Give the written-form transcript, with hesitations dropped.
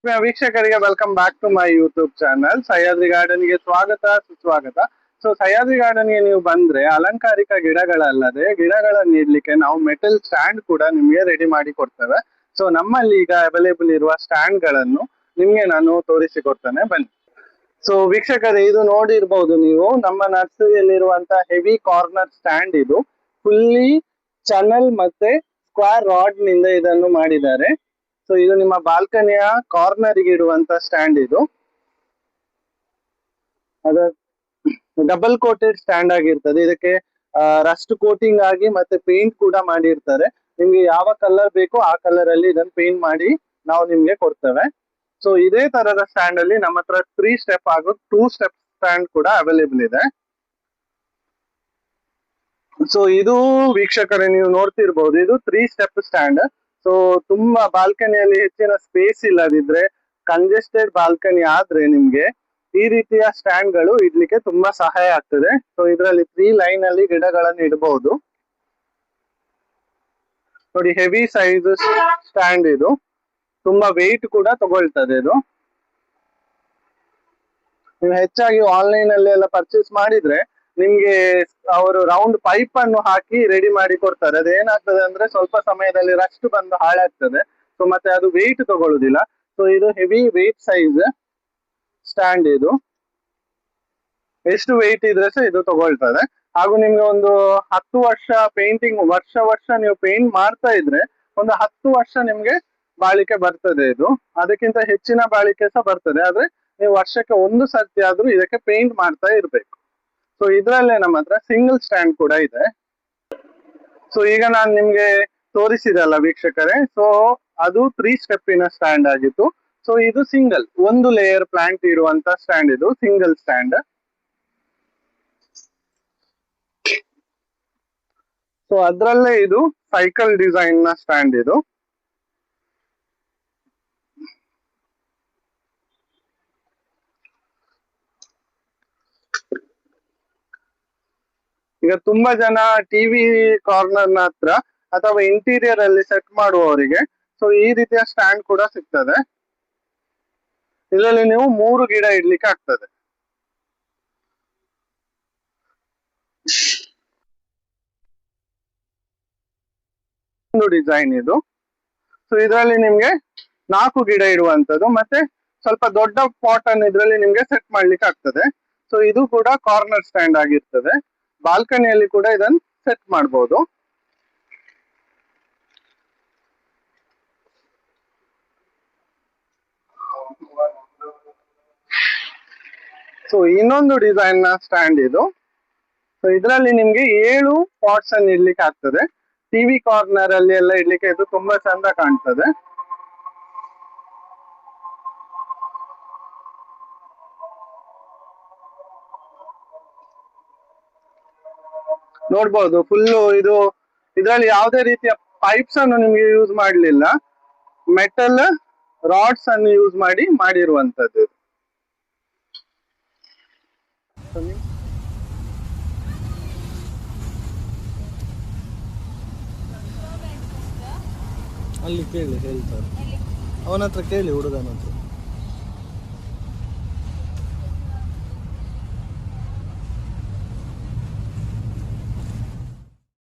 ವೀಕ್ಷಕರಿಗೆ welcome back to my YouTube channel Sahyadri Garden ಗೆ ಸ್ವಾಗತ ಸುಸ್ವಾಗತ. ಸೊ ಸಹ್ಯಾದ್ರಿ ಗಾರ್ಡನ್ ಗೆ ನೀವು ಬಂದ್ರೆ ಅಲಂಕಾರಿಕ ಗಿಡಗಳಲ್ಲದೆ ಗಿಡಗಳನ್ನ ಇಡ್ಲಿಕ್ಕೆ ನಾವು ಮೆಟಲ್ ಸ್ಟ್ಯಾಂಡ್ ಕೂಡ ನಿಮ್ಗೆ ರೆಡಿ ಮಾಡಿ ಕೊಡ್ತೇವೆ. ಸೊ ನಮ್ಮಲ್ಲಿ ಈಗ ಅವೈಲೇಬಲ್ ಇರುವ ಸ್ಟ್ಯಾಂಡ್ ಗಳನ್ನು ನಿಮ್ಗೆ ನಾನು ತೋರಿಸಿಕೊಡ್ತೇನೆ, ಬನ್ನಿ. ಸೊ ವೀಕ್ಷಕರೇ, ಇದು ನೋಡಿರ್ಬಹುದು ನೀವು, ನಮ್ಮ ನರ್ಸರಿಯಲ್ಲಿರುವಂತ ಹೆವಿ ಕಾರ್ನರ್ ಸ್ಟ್ಯಾಂಡ್. ಇದು ಫುಲ್ಲಿ ಚಾನಲ್ ಮತ್ತೆ ಸ್ಕ್ವೇರ್ ರಾಡ್ ನಿಂದ ಇದನ್ನು ಮಾಡಿದ್ದಾರೆ. ಸೊ ಇದು ನಿಮ್ಮ ಬಾಲ್ಕನಿಯ ಕಾರ್ನರ್ ಗೆ ಇಡುವಂತ ಸ್ಟ್ಯಾಂಡ್. ಇದು ಅದ ಡಬಲ್ ಕೋಟೆಡ್ ಸ್ಟ್ಯಾಂಡ್ ಆಗಿರ್ತದೆ. ಇದಕ್ಕೆ ರಸ್ಟ್ ಕೋಟಿಂಗ್ ಆಗಿ ಮತ್ತೆ ಪೇಂಟ್ ಕೂಡ ಮಾಡಿರ್ತಾರೆ. ನಿಮ್ಗೆ ಯಾವ ಕಲರ್ ಬೇಕೋ ಆ ಕಲರ್ ಅಲ್ಲಿ ಇದನ್ನು ಪೇಂಟ್ ಮಾಡಿ ನಾವು ನಿಮ್ಗೆ ಕೊಡ್ತೇವೆ. ಸೊ ಇದೇ ತರದ ಸ್ಟ್ಯಾಂಡ್ ಅಲ್ಲಿ ನಮ್ಮ ಹತ್ರ 3 ಸ್ಟೆಪ್ ಹಾಗೂ 2 ಸ್ಟೆಪ್ ಸ್ಟ್ಯಾಂಡ್ ಕೂಡ ಅವೈಲೇಬಲ್ ಇದೆ. ಸೊ ಇದು ವೀಕ್ಷಕರೇ ನೀವು ನೋಡ್ತಿರ್ಬಹುದು, ಇದು 3 ಸ್ಟೆಪ್ ಸ್ಟ್ಯಾಂಡ್. ಸೊ ತುಂಬಾ ಬಾಲ್ಕನಿಯಲ್ಲಿ ಹೆಚ್ಚಿನ ಸ್ಪೇಸ್ ಇಲ್ಲದಿದ್ರೆ, ಕಂಜೆಸ್ಟೆಡ್ ಬಾಲ್ಕನಿ ಆದ್ರೆ ನಿಮ್ಗೆ ಈ ರೀತಿಯ ಸ್ಟ್ಯಾಂಡ್ ಗಳು ಇಡ್ಲಿಕ್ಕೆ ತುಂಬಾ ಸಹಾಯ ಆಗ್ತದೆ. ಸೊ ಇದರಲ್ಲಿ 3 ಲೈನ್ ಅಲ್ಲಿ ಗಿಡಗಳನ್ನು ಇಡಬಹುದು. ನೋಡಿ, ಹೆವಿ ಸೈಜ್ ಸ್ಟ್ಯಾಂಡ್. ಇದು ತುಂಬಾ ವೆಯ್ಟ್ ಕೂಡ ತಗೊಳ್ತದೆ. ಇದು ನೀವು ಹೆಚ್ಚಾಗಿ ಆನ್ಲೈನ್ ಅಲ್ಲಿ ಎಲ್ಲ ಪರ್ಚೇಸ್ ಮಾಡಿದ್ರೆ ನಿಮ್ಗೆ ಅವರು ರೌಂಡ್ ಪೈಪ್ ಅನ್ನು ಹಾಕಿ ರೆಡಿ ಮಾಡಿ ಕೊಡ್ತಾರೆ. ಅದೇನಾಗ್ತದೆ ಅಂದ್ರೆ ಸ್ವಲ್ಪ ಸಮಯದಲ್ಲಿ ರಸ್ಟ್ ಬಂದು ಹಾಳಾಗ್ತದೆ. ಸೊ ಮತ್ತೆ ಅದು ವೆಯ್ಟ್ ತಗೊಳ್ಳುದಿಲ್ಲ. ಸೊ ಇದು ಹೆವಿ ವೆಯ್ಟ್ ಸೈಜ್ ಸ್ಟ್ಯಾಂಡ್. ಇದು ಎಷ್ಟು ವೆಯ್ಟ್ ಇದ್ರೆ ಸಹ ಇದು ತಗೊಳ್ತದೆ. ಹಾಗೂ ನಿಮ್ಗೆ ಒಂದು 10 ವರ್ಷ ಪೇಂಟಿಂಗ್ ವರ್ಷ ನೀವು ಪೇಂಟ್ ಮಾಡ್ತಾ ಇದ್ರೆ ಒಂದು 10 ವರ್ಷ ನಿಮ್ಗೆ ಬಾಳಿಕೆ ಬರ್ತದೆ. ಇದು ಅದಕ್ಕಿಂತ ಹೆಚ್ಚಿನ ಬಾಳಿಕೆ ಸಹ ಬರ್ತದೆ. ಆದ್ರೆ ನೀವು ವರ್ಷಕ್ಕೆ 1 ಸರ್ತಿ ಆದ್ರೂ ಇದಕ್ಕೆ ಪೇಂಟ್ ಮಾಡ್ತಾ ಇರ್ಬೇಕು. ಸೊ ಇದ್ರಲ್ಲೇ ನಮ್ಮ ಹತ್ರ ಸಿಂಗಲ್ ಸ್ಟ್ಯಾಂಡ್ ಕೂಡ ಇದೆ. ಸೊ ಈಗ ನಾನು ನಿಮ್ಗೆ ತೋರಿಸಿದಲ್ಲ ವೀಕ್ಷಕರೇ, ಸೊ ಅದು 3 ಸ್ಟೆಪ್ಪಿನ ಸ್ಟ್ಯಾಂಡ್ ಆಗಿತ್ತು. ಸೊ ಇದು ಸಿಂಗಲ್ 1 ಲೇಯರ್ ಪ್ಲಾಂಟ್ ಇರುವಂತ ಸ್ಟ್ಯಾಂಡ್. ಇದು ಸಿಂಗಲ್ ಸ್ಟ್ಯಾಂಡ್. ಸೊ ಅದ್ರಲ್ಲೇ ಇದು ಸೈಕಲ್ ಡಿಸೈನ್ ನ ಸ್ಟ್ಯಾಂಡ್. ಇದು ಈಗ ತುಂಬಾ ಜನ ಟಿವಿ ಕಾರ್ನರ್ ನ ಹತ್ರ ಅಥವಾ ಇಂಟೀರಿಯರ್ ಅಲ್ಲಿ ಸೆಟ್ ಮಾಡುವವರಿಗೆ ಸೊ ಈ ರೀತಿಯ ಸ್ಟ್ಯಾಂಡ್ ಕೂಡ ಸಿಗ್ತದೆ. ಇದರಲ್ಲಿ ನೀವು 3 ಗಿಡ ಇಡ್ಲಿಕ್ಕೆ ಆಗ್ತದೆ. ಒಂದು ಡಿಸೈನ್ ಇದು. ಸೊ ಇದರಲ್ಲಿ ನಿಮ್ಗೆ 4 ಗಿಡ ಇಡುವಂತದ್ದು, ಮತ್ತೆ ಸ್ವಲ್ಪ ದೊಡ್ಡ ಪಾಟ್ ಅನ್ನು ಇದರಲ್ಲಿ ನಿಮ್ಗೆ ಸೆಟ್ ಮಾಡ್ಲಿಕ್ಕೆ ಆಗ್ತದೆ. ಸೊ ಇದು ಕೂಡ ಕಾರ್ನರ್ ಸ್ಟ್ಯಾಂಡ್ ಆಗಿರ್ತದೆ. ಬಾಲ್ಕನಿಯಲ್ಲಿ ಕೂಡ ಇದನ್ನು ಸೆಟ್ ಮಾಡಬಹುದು. ಸೊ ಇನ್ನೊಂದು ಡಿಸೈನ್ ನ ಸ್ಟ್ಯಾಂಡ್ ಇದು. ಸೊ ಇದರಲ್ಲಿ ನಿಮ್ಗೆ 7 ಪಾಟ್ಸ್ ಅನ್ನು ಇಡ್ಲಿಕ್ಕೆ ಆಗ್ತದೆ. ಟಿವಿ ಕಾರ್ನರ್ ಅಲ್ಲಿ ಎಲ್ಲ ಇಡ್ಲಿಕ್ಕೆ ಇದು ತುಂಬಾ ಚಂದ ಕಾಣ್ತದೆ. ನೋಡ್ಬೋದು, ಫುಲ್ಲು ಇದು ಇದರಲ್ಲಿ ಯಾವುದೇ ರೀತಿಯ ಪೈಪ್ಸ್ ಅನ್ನು ನಿಮ್ಗೆ ಯೂಸ್ ಮಾಡಲಿಲ್ಲ, ಮೆಟಲ್ ರಾಡ್ಸ್ ಅನ್ನು ಯೂಸ್ ಮಾಡಿರುವಂತದ್ದು. ಅಲ್ಲಿ ಕೇಳಿ ಹೇಳ್ತಾರೆ, ಅವನ ಹತ್ರ ಕೇಳಿ, ಹುಡುಗನ ಹತ್ರ.